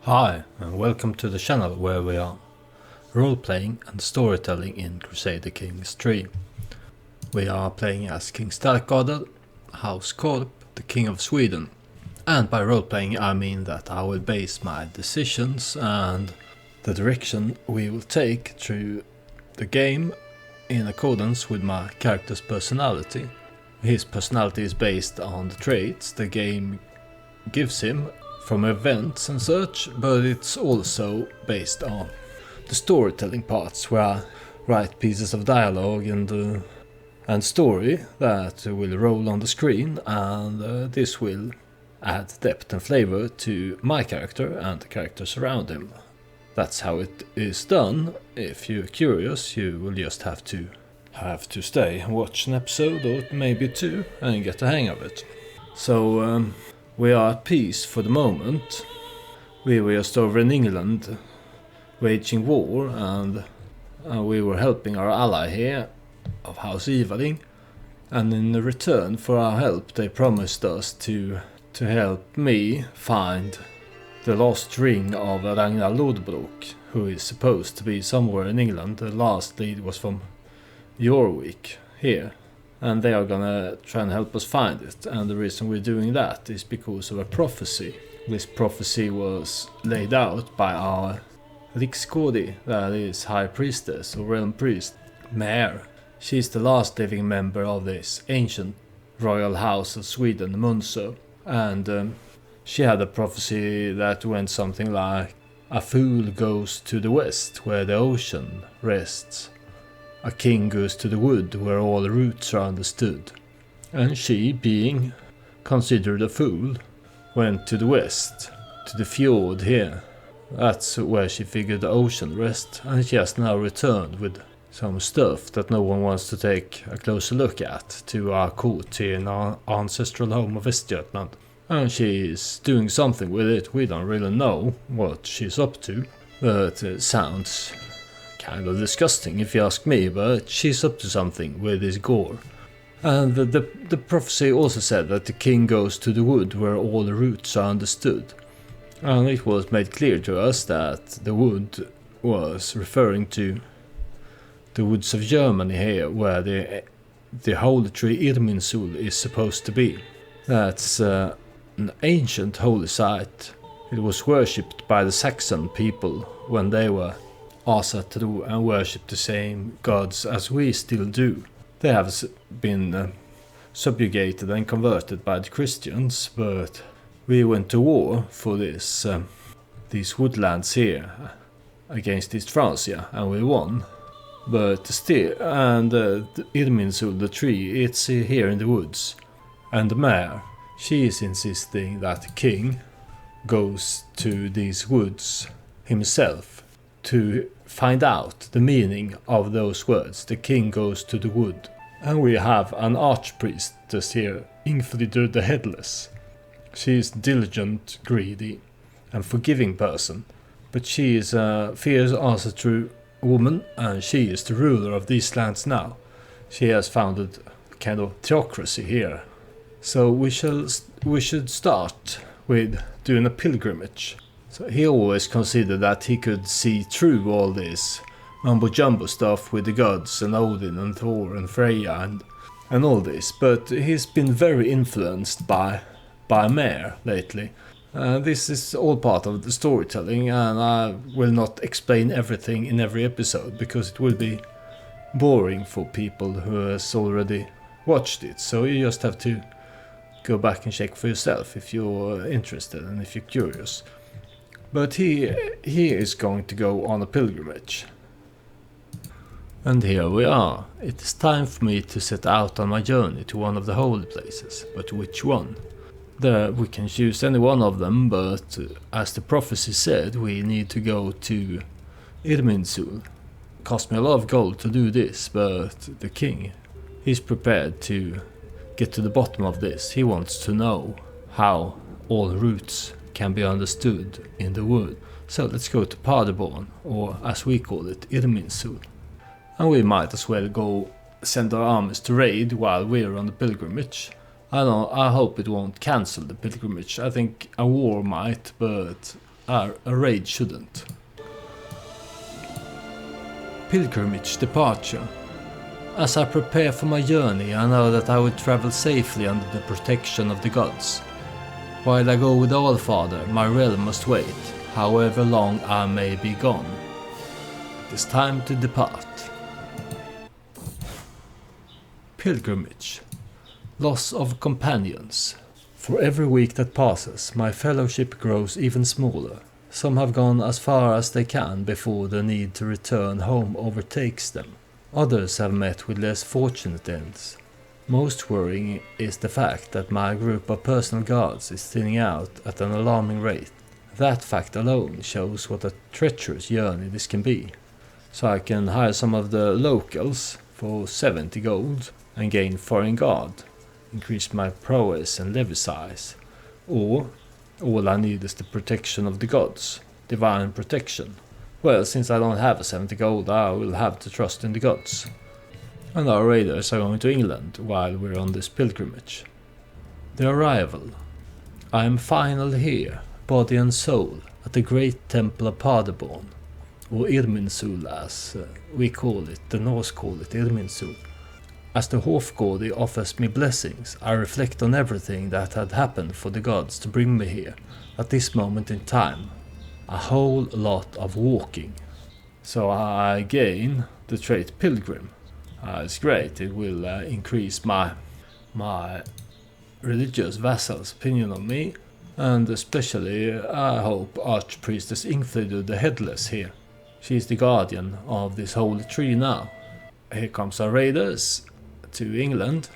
Hi, and welcome to the channel where we are role-playing and storytelling in Crusader Kings 3. We are playing as King Starkadr, House Korp, the King of Sweden. And by role-playing I mean that I will base my decisions and the direction we will take through the game in accordance with my character's personality. His personality is based on the traits the game gives him from events and such, but it's also based on the storytelling parts where I write pieces of dialogue and story that will roll on the screen, and this will add depth and flavor to my character and the characters around him. That's how it is done. If you're curious, you will just have to stay and watch an episode or maybe two and get the hang of it. So we are at peace for the moment. We were just over in England waging war, and we were helping our ally here of House Evaling, and in return for our help they promised us to help me find the lost ring of Ragnar Lodbrok, who is supposed to be somewhere in England. The last lead was from Jorvik here. And they are gonna try and help us find it, and the reason we're doing that is because of a prophecy. This prophecy was laid out by our Rikskodi, that is High Priestess or Realm Priest, Mare. She's the last living member of this ancient royal house of Sweden, Munso, and she had a prophecy that went something like, "A fool goes to the west where the ocean rests. A king goes to the wood where all the roots are understood." And she, being considered a fool, went to the west, to the fjord here. That's where she figured the ocean rests, and she has now returned with some stuff that no one wants to take a closer look at to our court here in our ancestral home of Västergötland. And she is doing something with it. We don't really know what she's up to, but it sounds kind of disgusting if you ask me, but she's up to something with this gore. And the prophecy also said that the king goes to the wood where all the roots are understood. And it was made clear to us that the wood was referring to the woods of Germany here, where the holy tree Irminsul is supposed to be. That's an ancient holy site. It was worshipped by the Saxon people when they were Asatru and worship the same gods as we still do. They have been subjugated and converted by the Christians, but we went to war for these woodlands here against East Francia, and we won. But still, and Irminsul, the tree, it's here in the woods. And the mare, she is insisting that the king goes to these woods himself to find out the meaning of those words. The king goes to the wood. And we have an archpriestess here, Ingfridur the Headless. She is diligent, greedy, and forgiving person, but she is a fierce Asatru woman, and she is the ruler of these lands now. She has founded a kind of theocracy here. So we should start with doing a pilgrimage. So he always considered that he could see through all this mumbo-jumbo stuff with the gods and Odin and Thor and Freya and all this, but he's been very influenced by Mare lately. This is all part of the storytelling, and I will not explain everything in every episode because it will be boring for people who has already watched it, so you just have to go back and check for yourself if you're interested and if you're curious. But he is going to go on a pilgrimage. And here we are. It is time for me to set out on my journey to one of the holy places. But which one? We can choose any one of them, but as the prophecy said, we need to go to Irminsul. It cost me a lot of gold to do this, but the king, he's prepared to get to the bottom of this. He wants to know how all roots can be understood in the wood. So let's go to Paderborn, or as we call it, Irminsul. And we might as well go send our armies to raid while we're on the pilgrimage. I hope it won't cancel the pilgrimage. I think a war might, but a raid shouldn't. Pilgrimage departure. As I prepare for my journey, I know that I will travel safely under the protection of the gods. While I go with Allfather, my realm must wait, however long I may be gone. It is time to depart. Pilgrimage. Loss of companions. For every week that passes, my fellowship grows even smaller. Some have gone as far as they can before the need to return home overtakes them. Others have met with less fortunate ends. Most worrying is the fact that my group of personal guards is thinning out at an alarming rate. That fact alone shows what a treacherous journey this can be. So I can hire some of the locals for 70 gold and gain foreign guard, increase my prowess and levy size, or all I need is the protection of the gods, divine protection. Well, since I don't have a 70 gold, I will have to trust in the gods. And our raiders are going to England while we're on this pilgrimage. The arrival. I am finally here, body and soul, at the great temple of Paderborn, or Irminsul as we call it, the Norse call it Irminsul. As the Hofgård offers me blessings, I reflect on everything that had happened for the gods to bring me here, at this moment in time. A whole lot of walking. So I gain the trait Pilgrim. It's great, it will increase my religious vassals' opinion of me, and especially I hope Archpriestess Ingfridur the Headless here. She's the guardian of this holy tree now. Here comes our raiders to England.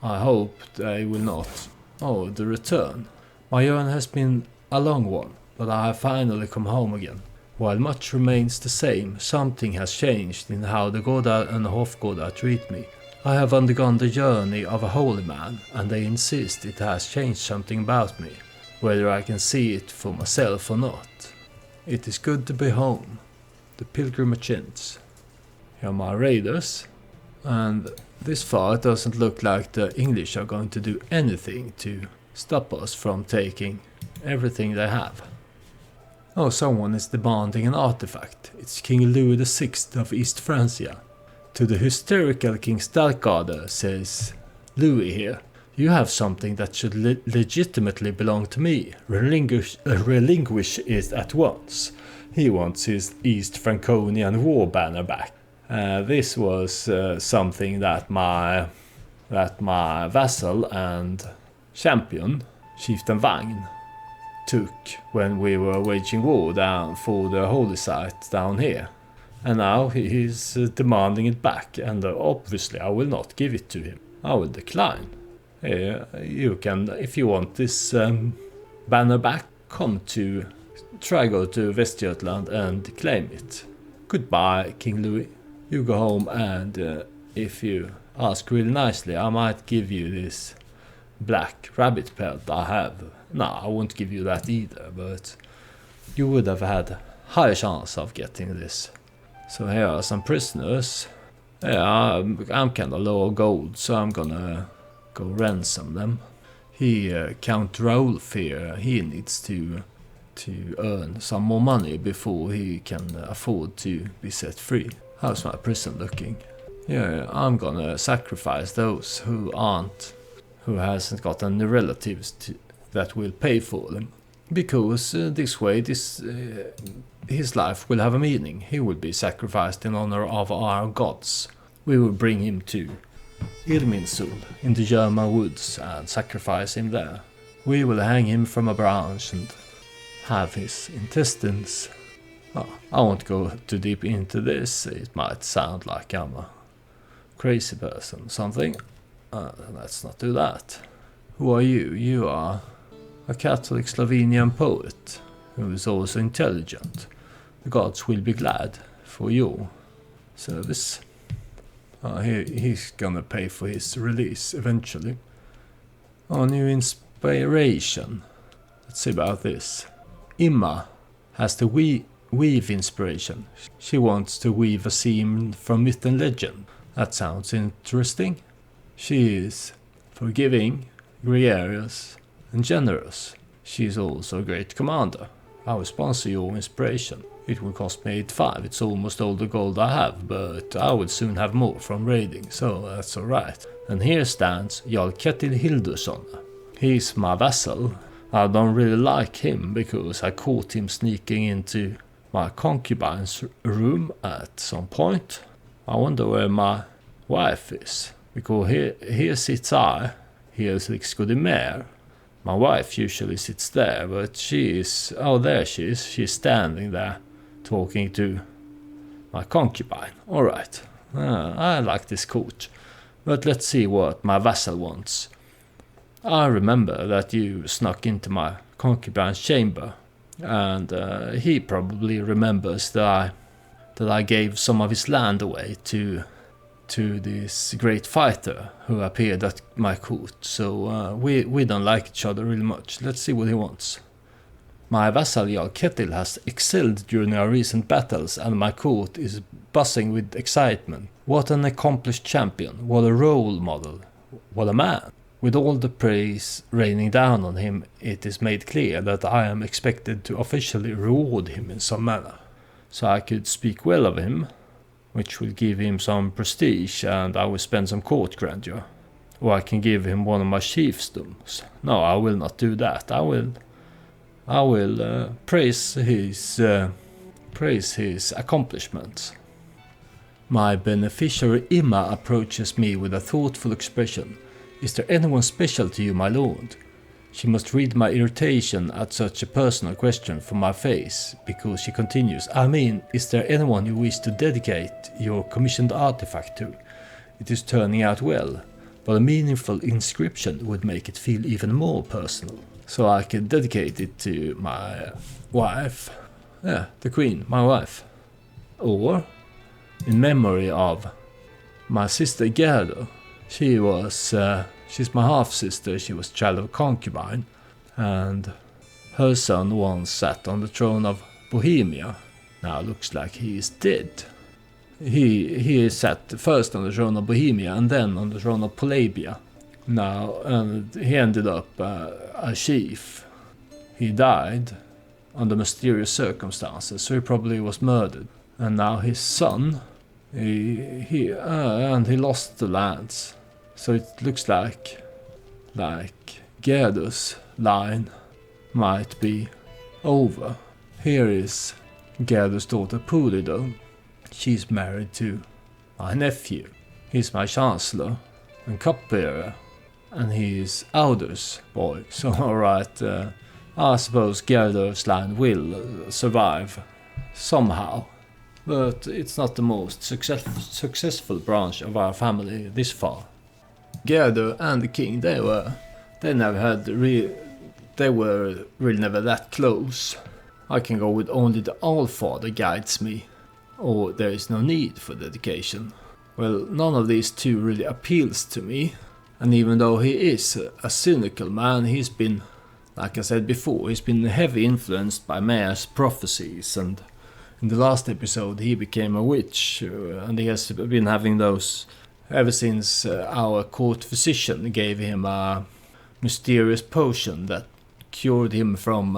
I hope they will not. Oh, the return. My journey has been a long one, but I have finally come home again. While much remains the same, something has changed in how the Godar and the Hofgårdar treat me. I have undergone the journey of a holy man, and they insist it has changed something about me, whether I can see it for myself or not. It is good to be home. The pilgrimage ends. Here are my raiders, and this far it doesn't look like the English are going to do anything to stop us from taking everything they have. Oh, someone is demanding an artifact. It's King Louis VI of East Francia. To the hysterical King Starkadr says, Louis here, you have something that should legitimately belong to me. Relinquish it at once. He wants his East Franconian war banner back. This was something that my vassal and champion, Chieftain Vagn, took when we were waging war down for the holy site down here, and now he's demanding it back, and obviously I will not give it to him. I will decline. You can, if you want this banner back, go to Västergötland and claim it. Goodbye, King Louis. You go home, and if you ask really nicely, I might give you this black rabbit pelt I have. No, I won't give you that either, but you would have had high chance of getting this. So here are some prisoners. Yeah, I'm kinda low on gold, so I'm gonna go ransom them. Count Rolf here, he needs to earn some more money before he can afford to be set free. How's my prison looking? Yeah, I'm gonna sacrifice those who hasn't got any relatives that will pay for them. Because this way, his life will have a meaning. He will be sacrificed in honor of our gods. We will bring him to Irminsul in the German woods and sacrifice him there. We will hang him from a branch and have his intestines. Oh, I won't go too deep into this. It might sound like I'm a crazy person or something. Let's not do that. Who are you? You are a Catholic Slovenian poet who is also intelligent. The gods will be glad for your service. He's gonna pay for his release eventually. New inspiration. Let's see about this. Imma has the weave inspiration. She wants to weave a seam from myth and legend. That sounds interesting. She is forgiving, gregarious, and generous. She is also a great commander. I will sponsor your inspiration. It will cost me 8.5, it's almost all the gold I have, but I will soon have more from raiding, so that's alright. And here stands Jarl Ketil Hildursson. He's my vassal. I don't really like him because I caught him sneaking into my concubine's room at some point. I wonder where my wife is, because here sits I, here sits Godimir. My wife usually sits there, but she is, oh there she is, she's standing there talking to my concubine. Alright, I like this court, but let's see what my vassal wants. I remember that you snuck into my concubine's chamber, and he probably remembers that I gave some of his land away to this great fighter who appeared at my court, so we don't like each other really much. Let's see what he wants. My vassal Jarl Ketil has excelled during our recent battles, and my court is buzzing with excitement. What an accomplished champion, what a role model, what a man. With all the praise raining down on him, it is made clear that I am expected to officially reward him in some manner. So I could speak well of him, which will give him some prestige, and I will spend some court grandeur. Or I can give him one of my chiefdoms. No, I will not do that. I will praise his accomplishments. My beneficiary Imma approaches me with a thoughtful expression. Is there anyone special to you, my lord? She must read my irritation at such a personal question from my face, because she continues, I mean, is there anyone you wish to dedicate your commissioned artifact to? It is turning out well, but a meaningful inscription would make it feel even more personal. So I can dedicate it to my wife. Yeah, the queen, my wife. Or, in memory of my sister Gerda. She's my half-sister, she was child of a concubine, and her son once sat on the throne of Bohemia. Now looks like he is dead. He sat first on the throne of Bohemia and then on the throne of Polabia. Now, and he ended up a chief. He died under mysterious circumstances, so he probably was murdered. And now his son, he lost the lands. So it looks like Gerda's line might be over. Here is Gerda's daughter Pulido. She's married to my nephew. He's my chancellor and cupbearer, and he's Audur's boy. So alright, I suppose Gerda's line will survive somehow. But it's not the most successful branch of our family this far. Gerda and the king, they were really never that close. I can go with only the Allfather guides me, or there is no need for dedication. Well, none of these two really appeals to me, and even though he is a cynical man, he's been, like I said before, he's been heavily influenced by Mayor's prophecies, and in the last episode he became a witch, and he has been having those ever since our court physician gave him a mysterious potion that cured him from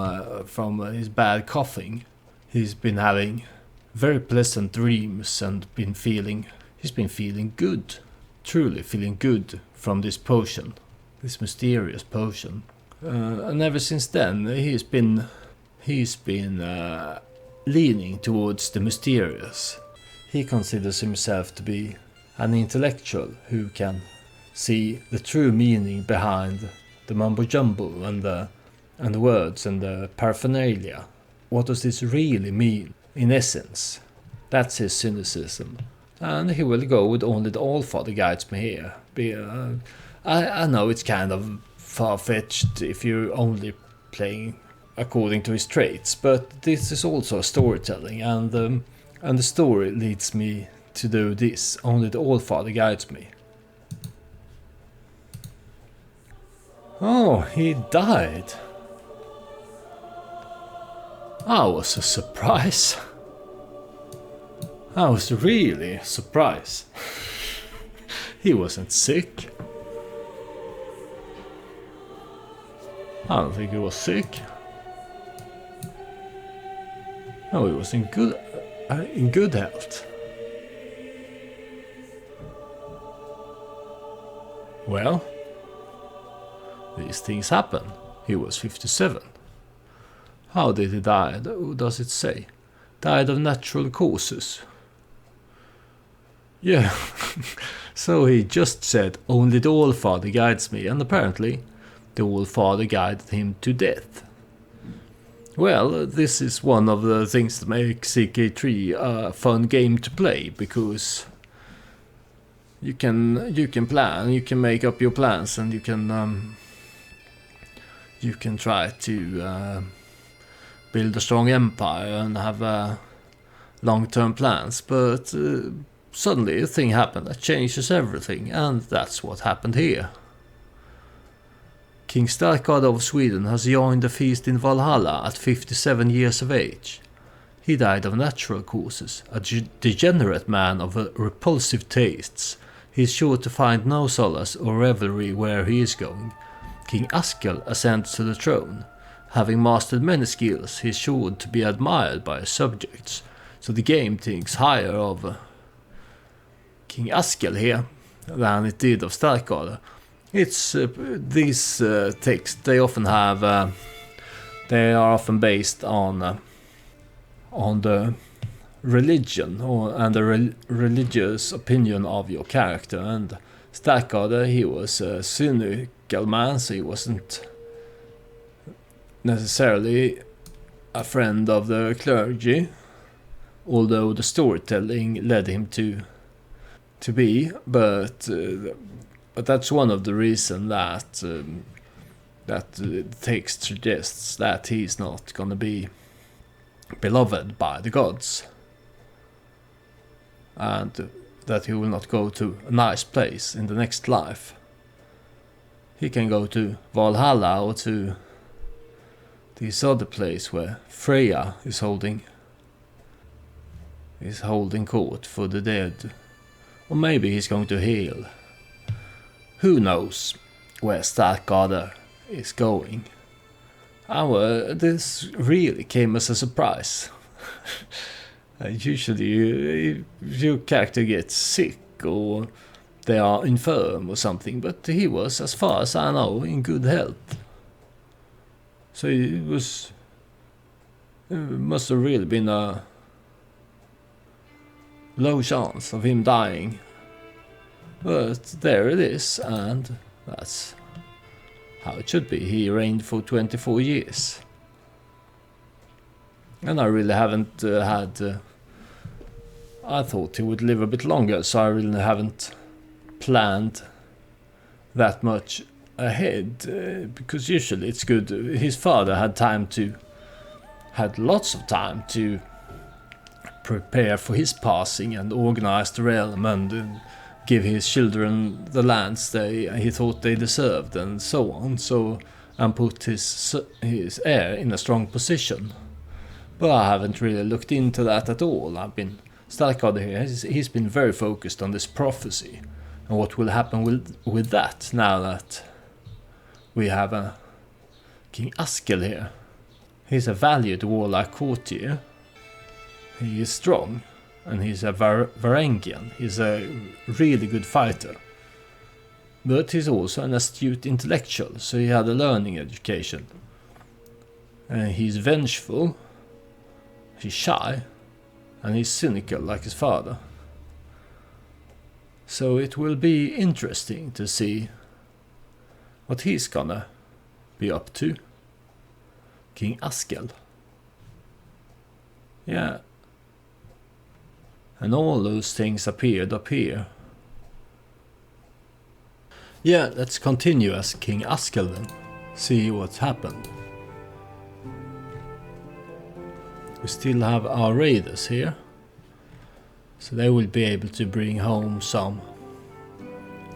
his bad coughing. He's been having very pleasant dreams and he's been feeling good, truly feeling good from this potion, this mysterious potion. And ever since then he's been leaning towards the mysterious. He considers himself to be an intellectual who can see the true meaning behind the mumbo jumbo and the words and the paraphernalia. What does this really mean in essence? That's his cynicism, and he will go with only the Allfather guides me here. I know it's kind of far-fetched if you're only playing according to his traits, but this is also storytelling, and the story leads me to do this. Only the Allfather guides me. Oh, he died. I was a surprise. I was really surprised. He wasn't sick. I don't think he was sick. No, he was in good health. Well, these things happen. He was 57. How did he die? Who does it say? Died of natural causes. Yeah, so he just said, only the Allfather guides me, and apparently the Allfather guided him to death. Well, this is one of the things that make CK3 a fun game to play, because you can plan, you can make up your plans, and you can try to build a strong empire and have long-term plans, but suddenly a thing happened that changes everything, and that's what happened here. King Starkad of Sweden has joined the feast in Valhalla at 57 years of age. He died of natural causes, a degenerate man of repulsive tastes. He is sure to find no solace or revelry where he is going. King Askell ascends to the throne. Having mastered many skills, he is sure to be admired by his subjects, so the game thinks higher of King Askell here than it did of Starkad. It's these texts, they often have they are often based on the religion and the religious opinion of your character, and Starkad, he was a cynical man, so he wasn't necessarily a friend of the clergy, although the storytelling led him to be, but that's one of the reasons that the text suggests that he's not gonna be beloved by the gods, and that he will not go to a nice place in the next life. He can go to Valhalla or to this other place where Freya is holding court for the dead, or maybe he's going to heal. Who knows where Starkad is going? This really came as a surprise. Usually your character gets sick or they are infirm or something, but he was, as far as I know, in good health. So it must have really been a low chance of him dying. But there it is, and that's how it should be. He reigned for 24 years. And I really haven't I thought he would live a bit longer, so I really haven't planned that much ahead, because usually it's good. His father had lots of time to prepare for his passing and organize the realm and give his children the lands he thought they deserved and so on, and put his heir in a strong position. But I haven't really looked into that at all. Starkad here, he's been very focused on this prophecy and what will happen with that now that we have a King Askell here. He's a valued warlike courtier. He is strong, and he's a Varangian. He's a really good fighter. But he's also an astute intellectual, so he had a learning education. He's vengeful, he's shy, and he's cynical like his father. So it will be interesting to see what he's gonna be up to. King Askell. Yeah. And all those things appeared up here. Yeah, let's continue as King Askell then. See what's happened. We still have our raiders here, so they will be able to bring home some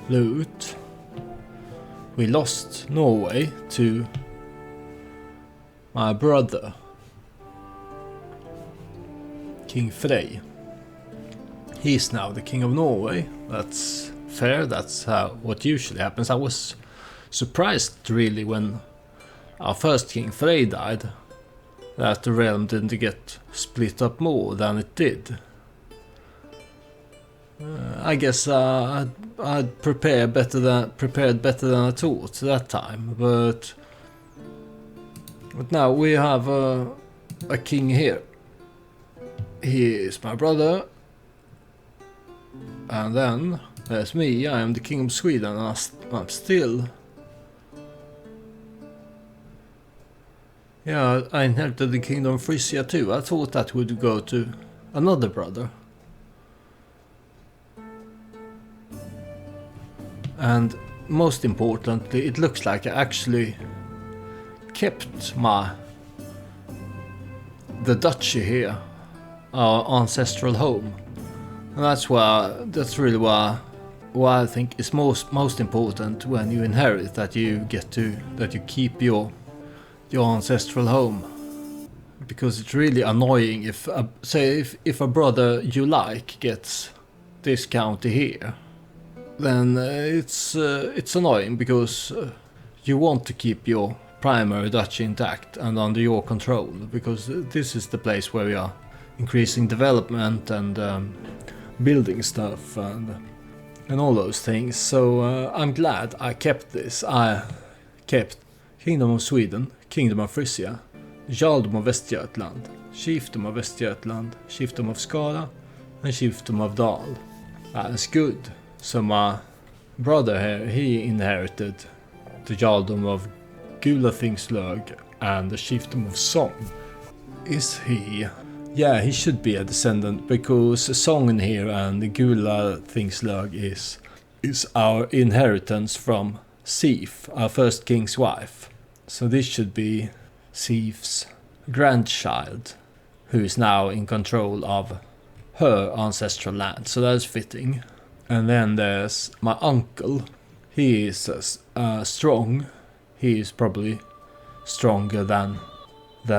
loot. We lost Norway to my brother, King Frey. He's now the king of Norway. That's fair, that's what usually happens. I was surprised really when our first king Frey died. that the realm didn't get split up more than it did. I guess I'd prepared better than I thought that time, but now we have a king here. He is my brother, and then there's me. I am the king of Sweden, and I'm still. Yeah, I inherited the kingdom of Frisia too. I thought that would go to another brother. And most importantly, it looks like I actually kept the duchy here, our ancestral home. And that's really why I think is most important when you inherit, that you keep your ancestral home. Because it's really annoying if a brother you like gets this county here, then it's annoying, because you want to keep your primary duchy intact and under your control, because this is the place where we are increasing development and building stuff and all those things. So I'm glad I kept this. I kept Kingdom of Sweden, Kingdom of Frisia, Jarldom of Västergötland, Chiefdom of Västergötland, Chiefdom of Skara, and Chiefdom of Dal. That's good. So my brother here, he inherited the Jarldom of Gulathingslög and the Chiefdom of Song. Is he? Yeah, he should be a descendant, because Song here and the Gulathingslög is our inheritance from Sif, our first king's wife. So this should be Sif's grandchild, who is now in control of her ancestral land. So that's fitting. And then there's my uncle. He is strong. He is probably stronger than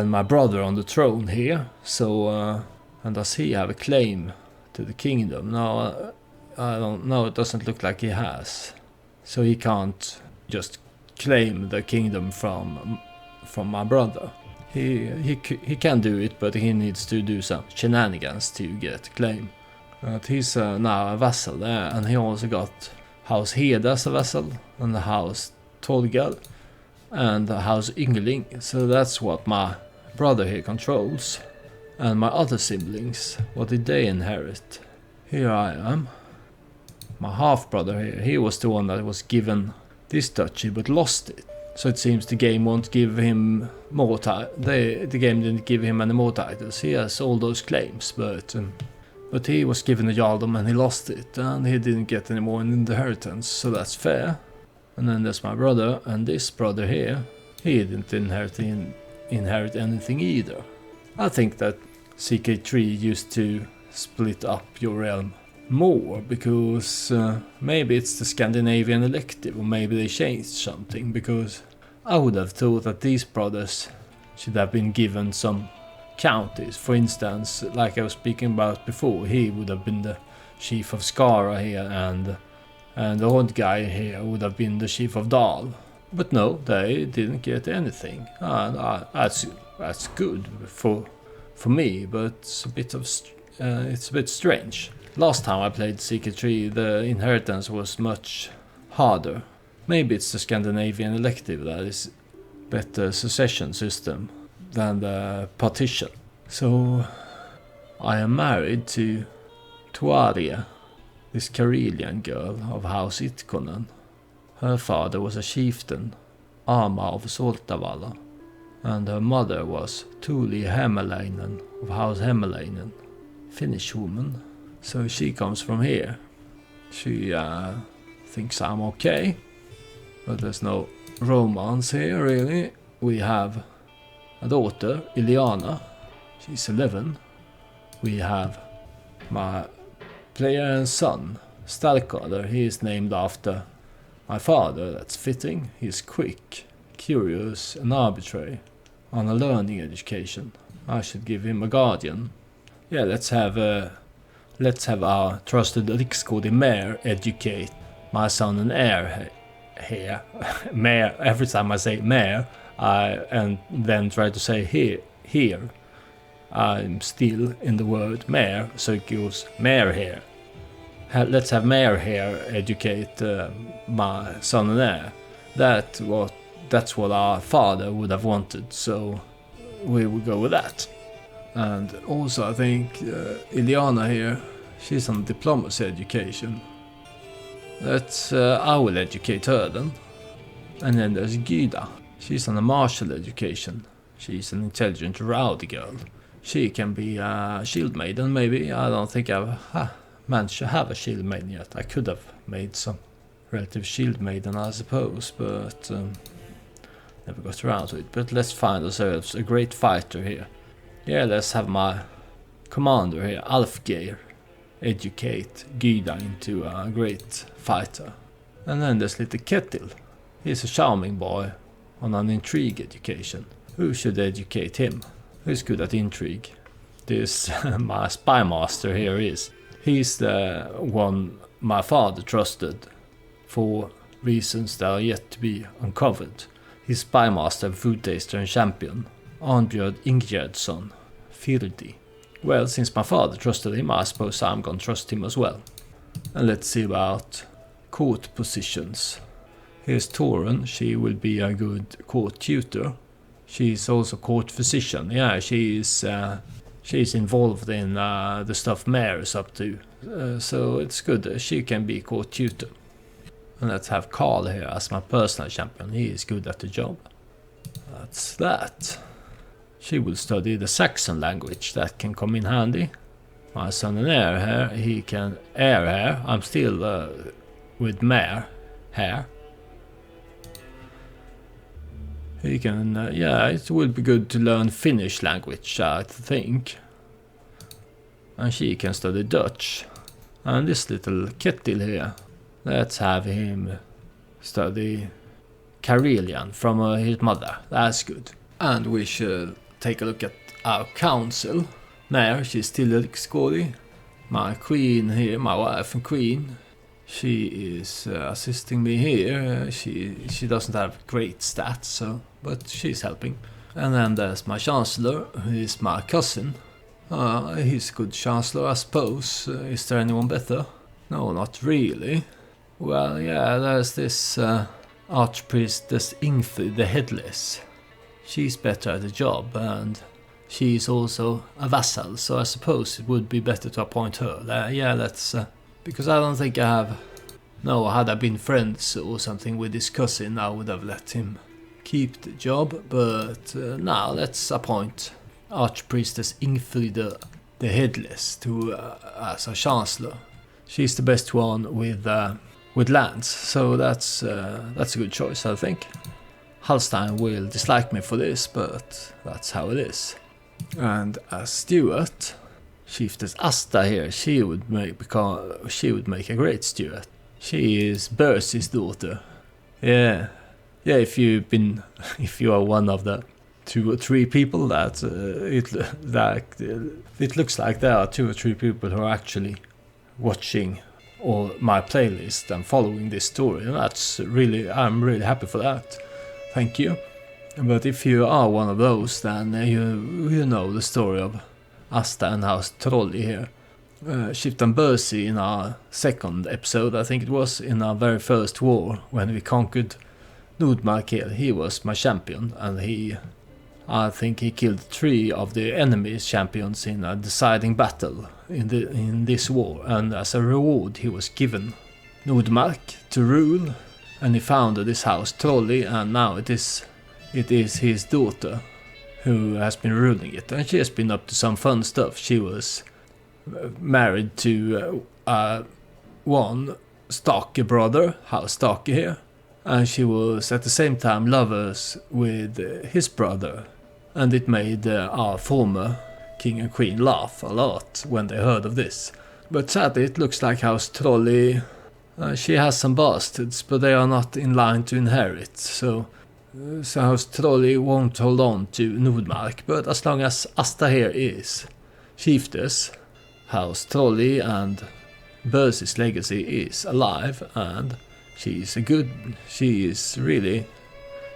my brother on the throne here. So, and does he have a claim to the kingdom? No, I don't know. It doesn't look like he has. So he can't just claim the kingdom from my brother. He can do it, but he needs to do some shenanigans to get claim. But he's now a vassal there, and he also got House Hede as a vassal, and the House Torgal, and the House Yngling. So that's what my brother here controls. And my other siblings, what did they inherit? Here I am. My half-brother here, he was the one that was given this duchy but lost it. So it seems the game won't give him more the game didn't give him any more titles. He has all those claims, but he was given a jarldom and he lost it, and he didn't get any more inheritance, so that's fair. And then there's my brother, and this brother here, he didn't inherit anything either. I think that CK3 used to split up your realm more, because maybe it's the Scandinavian elective, or maybe they changed something, because I would have thought that these brothers should have been given some counties. For instance, like I was speaking about before, he would have been the chief of Skara here, and the old guy here would have been the chief of Dal. But no, they didn't get anything. That's good for me, but it's a bit strange. Last time I played CK3, the inheritance was much harder. Maybe it's the Scandinavian elective that is better succession system than the partition. So I am married to Tuaria, this Karelian girl of House Itkonen. Her father was a chieftain, Ama of Soltavalla, and her mother was Tuli Hämäläinen of House Hämäläinen, Finnish woman. So she comes from here. She thinks I'm okay, but there's no romance here really. We have a daughter, Iliana. She's 11. We have my player and son, Starkader. He is named after my father. That's fitting. He's quick, curious, and arbitrary. On a learning education. I should give him a guardian. Yeah, let's have our trusted Riksgård mayor educate my son and heir here. Mayor. Every time I say mayor, and then try to say here here, I'm still in the word mare, so it goes mare here. Let's have mare here educate my son and heir. That's what our father would have wanted, so we will go with that. And also I think Iliana here, she's on diplomacy education. I will educate her then. And then there's Gyda. She's on a martial education. She's an intelligent rowdy girl. She can be a shield maiden maybe. I don't think I've managed to have a shield maiden yet. I could have made some relative shield maiden I suppose, but never got around to it. But let's find ourselves a great fighter here. Yeah, let's have my commander here, Alfgeir, educate Gyda into a great fighter. And then there's little Ketil. He's a charming boy on an intrigue education. Who should educate him? Who's good at intrigue? This my spy master here is. He's the one my father trusted for reasons that are yet to be uncovered. He's spy master, food taster and champion. Arnbjörn Ingegärdsson, Firdi. Well, since my father trusted him, I suppose I'm gonna trust him as well. And let's see about court positions. Here's Torun, she will be a good court tutor. She's also court physician. Yeah, she's involved in the stuff Mare is up to. So it's good, she can be court tutor. And let's have Carl here as my personal champion. He is good at the job. That's that. She will study the Saxon language, that can come in handy. My son and heir here, he can heir here. I'm still with Mare here. He can, yeah, it will be good to learn Finnish language, I think. And she can study Dutch. And this little Ketil here, let's have him study Karelian from his mother. That's good. And we should take a look at our council. Mare, she's still a Skådi. My queen here, my wife and queen, she is assisting me here. She doesn't have great stats, so but she's helping. And then there's my chancellor, who is my cousin. He's a good chancellor, I suppose. Is there anyone better? No, not really. Well, yeah, there's this archpriestess Ingfrid the Headless. She's better at the job, and she's also a vassal, so I suppose it would be better to appoint her. Yeah, that's because I don't think I have. No, had I been friends or something with his cousin, I would have let him keep the job. But now let's appoint Archpriestess Ingfrid the Headless to as a chancellor. She's the best one with lands, so that's a good choice, I think. Halstein will dislike me for this, but that's how it is. And as Stewart, Chieftess Asta here, she would make a great Stewart. She is Bercy's daughter. Yeah, if you are one of the 2 or 3 people that it looks like there are 2 or 3 people who are actually watching all my playlist and following this story, and I'm really happy for that. Thank you. But if you are one of those, then you know the story of Asta and House Trolli here. Chiftan Bercy in our second episode, I think it was, in our very first war, when we conquered Nordmark here, he was my champion, and I think he killed 3 of the enemy's champions in a deciding battle in this war, and as a reward he was given Nordmark to rule, and he founded this house Trolli, and now it is his daughter who has been ruling it, and she has been up to some fun stuff. She was married to one Starke brother, House Starke here, and she was at the same time lovers with his brother, and it made our former king and queen laugh a lot when they heard of this. But sadly it looks like House Trolli, she has some bastards, but they are not in line to inherit, so House Trolli won't hold on to Nordmark. But as long as Asta here is chieftess, House Trolli and Bercy's legacy is alive, and she is really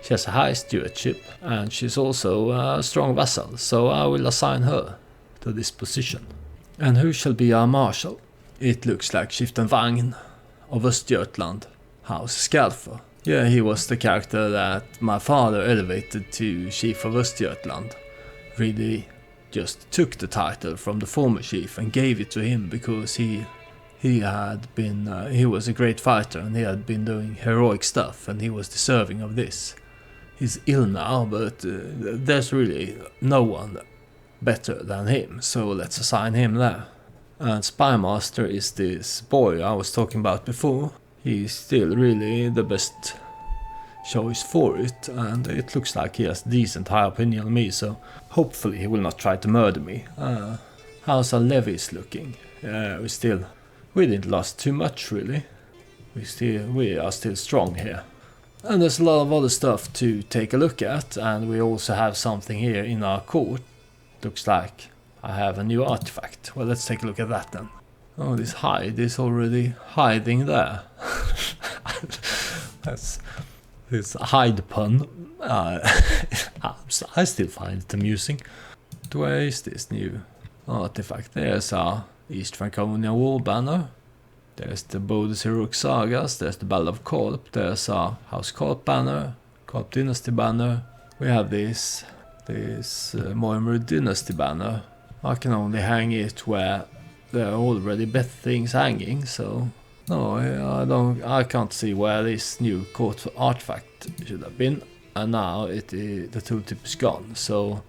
She has a high stewardship and she's also a strong vassal, so I will assign her to this position. And who shall be our marshal? It looks like Chieftain Vagn of Östergötland, House Scorp. Yeah, he was the character that my father elevated to Chief of Östergötland. Really just took the title from the former chief and gave it to him because he was a great fighter and he had been doing heroic stuff and he was deserving of this. He's ill now, but there's really no one better than him, so let's assign him there. And Spymaster is this boy I was talking about before. He's still really the best choice for it, and it looks like he has decent high opinion of me, so hopefully he will not try to murder me. How's our levies looking? We didn't lost too much really. We are still strong here. And there's a lot of other stuff to take a look at, and we also have something here in our court. Looks like I have a new artifact. Well, let's take a look at that then. Oh, this hide is already hiding there. That's this hide pun. I still find it amusing. Where is this new artifact? There's our East Franconia War banner. There's the Bodisiruk Sagas. There's the Battle of Korp. There's our House Korp banner, Korp Dynasty banner. We have this Moimur Dynasty banner. I can only hang it where there are already better things hanging, so no, I can't see where this new court artifact should have been, and now the tooltip is gone, so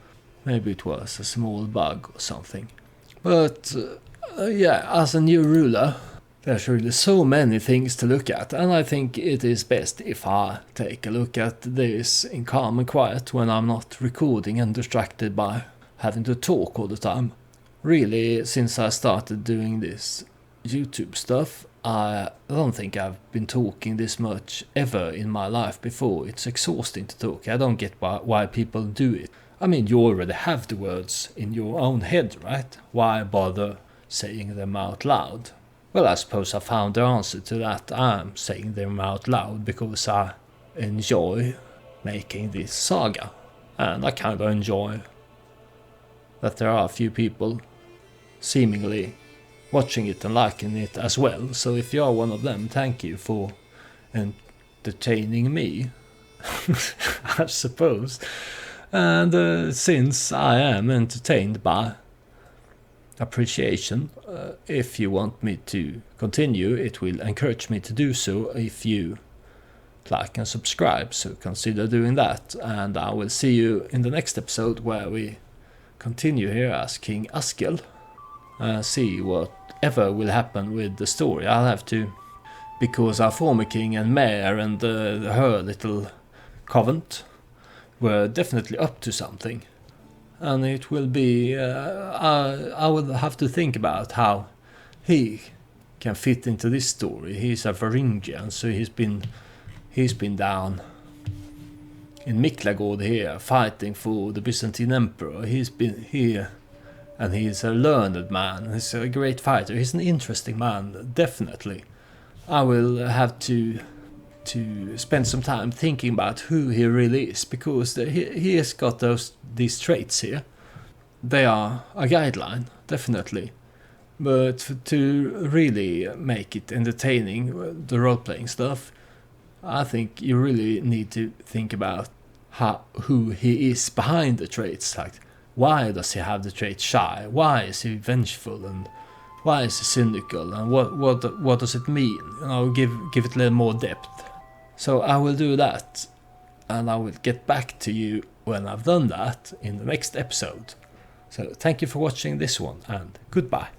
maybe it was a small bug or something. But yeah, as a new ruler, there's really so many things to look at, and I think it is best if I take a look at this in calm and quiet when I'm not recording and distracted by having to talk all the time. Really, since I started doing this YouTube stuff, I don't think I've been talking this much ever in my life before. It's exhausting to talk. I don't get why people do it. I mean, you already have the words in your own head, right? Why bother saying them out loud? Well, I suppose I found the answer to that. I'm saying them out loud because I enjoy making this saga. And I kind of enjoy that there are a few people seemingly watching it and liking it as well. So if you are one of them, thank you for entertaining me, I suppose. And since I am entertained by appreciation, if you want me to continue, it will encourage me to do so if you like and subscribe, so consider doing that. And I will see you in the next episode where we continue here as King Askill. See whatever will happen with the story. I'll have to, because our former king and mayor and her little convent were definitely up to something, and it will be I will have to think about how he can fit into this story. He's a Varangian, so he's been down in Miklagård here fighting for the Byzantine emperor. He's been here, and he's a learned man. He's a great fighter. He's an interesting man, definitely. I will have to spend some time thinking about who he really is, because he has got these traits here. They are a guideline, definitely. But to really make it entertaining, the role-playing stuff, I think you really need to think about who he is behind the traits. Like, why does he have the trait shy? Why is he vengeful? And why is he cynical? And what does it mean? Give it a little more depth. So I will do that, and I will get back to you when I've done that in the next episode. So thank you for watching this one, and goodbye.